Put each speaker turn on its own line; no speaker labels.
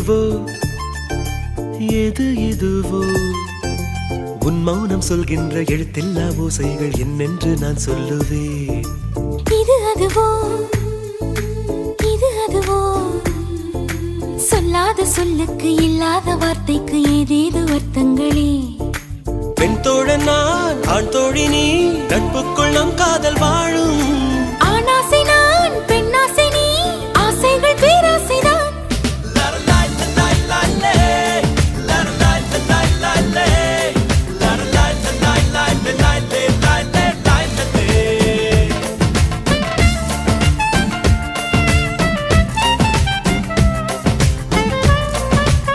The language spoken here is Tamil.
இதுவோ எது இதுவோ உன் மௌனம் சொல்கின்ற எழுத்தில்லா ஓசைகள் என்னென்று நான் சொல்லுவேன்.
இது அதுவோ இது அதுவோ சொல்லாத சொல்லுக்கு இல்லாத வார்த்தைக்கு ஏதேது அர்த்தங்களே.
பெண் தோழன் நான் ஆண் தோழி நீ நட்புக்குள் நம் காதல் வாழும்